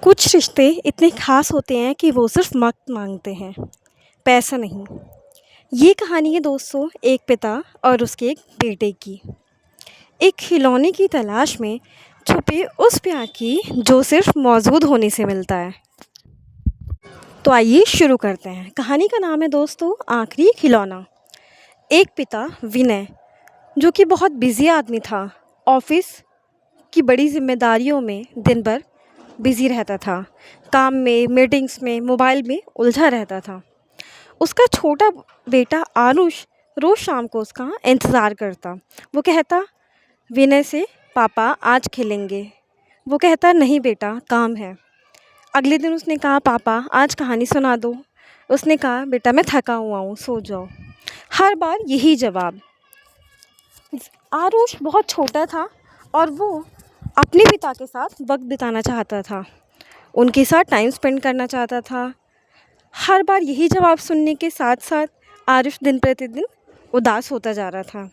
कुछ रिश्ते इतने ख़ास होते हैं कि वो सिर्फ़ वक़्त माँगते हैं, पैसा नहीं। ये कहानी है दोस्तों एक पिता और उसके एक बेटे की। एक खिलौने की तलाश में छुपे उस प्यार की जो सिर्फ़ मौजूद होने से मिलता है। तो आइए शुरू करते हैं। कहानी का नाम है दोस्तों आखिरी खिलौना। एक पिता विनय जो कि बहुत बिज़ी आदमी था, ऑफ़िस की बड़ी ज़िम्मेदारियों में दिन भर बिज़ी रहता था। काम में, मीटिंग्स में, मोबाइल में उलझा रहता था। उसका छोटा बेटा आरुष रोज़ शाम को उसका इंतज़ार करता। वो कहता विनय से, पापा आज खेलेंगे। वो कहता नहीं बेटा, काम है। अगले दिन उसने कहा पापा आज कहानी सुना दो। उसने कहा बेटा मैं थका हुआ हूँ, सो जाओ। हर बार यही जवाब। आरुष बहुत छोटा था और वो अपने पिता के साथ वक्त बिताना चाहता था, उनके साथ टाइम स्पेंड करना चाहता था। हर बार यही जवाब सुनने के साथ साथ आरुष दिन प्रतिदिन उदास होता जा रहा था।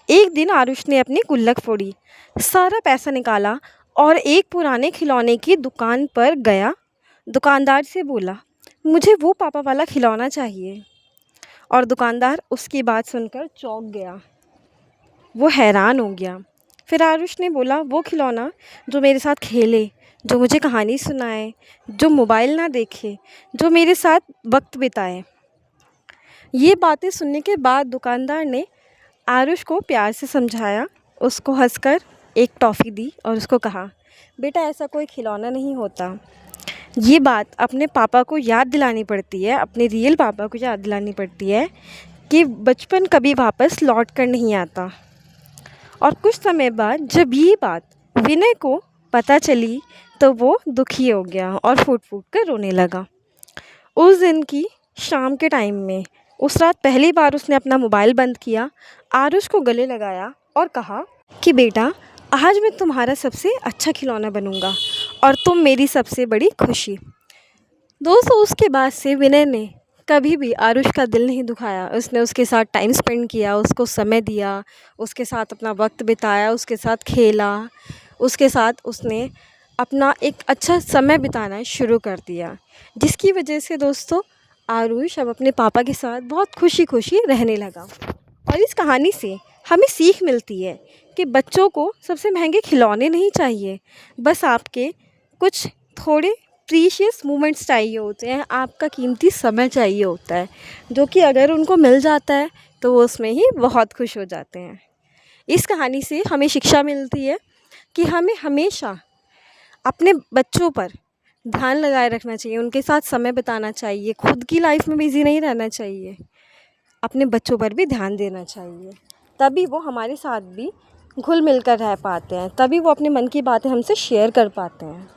एक दिन आरुष ने अपनी गुल्लक फोड़ी, सारा पैसा निकाला और एक पुराने खिलौने की दुकान पर गया। दुकानदार से बोला मुझे वो पापा वाला खिलौना चाहिए। और दुकानदार उसकी बात सुनकर चौंक गया, वो हैरान हो गया। फिर आरुष ने बोला वो खिलौना जो मेरे साथ खेले, जो मुझे कहानी सुनाए, जो मोबाइल ना देखे, जो मेरे साथ वक्त बिताए। ये बातें सुनने के बाद दुकानदार ने आरुष को प्यार से समझाया, उसको हंसकर एक टॉफ़ी दी और उसको कहा बेटा ऐसा कोई खिलौना नहीं होता। ये बात अपने पापा को याद दिलानी पड़ती है, अपने रियल पापा को याद दिलानी पड़ती है कि बचपन कभी वापस लौट कर नहीं आता। और कुछ समय बाद जब ये बात विनय को पता चली तो वो दुखी हो गया और फूट फूट कर रोने लगा। उस दिन की शाम के टाइम में उस रात पहली बार उसने अपना मोबाइल बंद किया, आरुष को गले लगाया और कहा कि बेटा आज मैं तुम्हारा सबसे अच्छा खिलौना बनूंगा और तुम मेरी सबसे बड़ी खुशी। दोस्तों उसके बाद से विनय ने कभी भी आरुष का दिल नहीं दुखाया। उसने उसके साथ टाइम स्पेंड किया, उसको समय दिया, उसके साथ अपना वक्त बिताया, उसके साथ खेला, उसके साथ उसने अपना एक अच्छा समय बिताना शुरू कर दिया, जिसकी वजह से दोस्तों आरुष अब अपने पापा के साथ बहुत खुशी खुशी रहने लगा। और इस कहानी से हमें सीख मिलती है कि बच्चों को सबसे महंगे खिलौने नहीं चाहिए, बस आपके कुछ थोड़े प्रीशियस मोमेंट्स चाहिए होते हैं, आपका कीमती समय चाहिए होता है, जो कि अगर उनको मिल जाता है तो वो उसमें ही बहुत खुश हो जाते हैं। इस कहानी से हमें शिक्षा मिलती है कि हमें हमेशा अपने बच्चों पर ध्यान लगाए रखना चाहिए, उनके साथ समय बिताना चाहिए, खुद की लाइफ में बिज़ी नहीं रहना चाहिए, अपने बच्चों पर भी ध्यान देना चाहिए। तभी वो हमारे साथ भी घुल मिल कर रह पाते हैं, तभी वो अपने मन की बातें हमसे शेयर कर पाते हैं।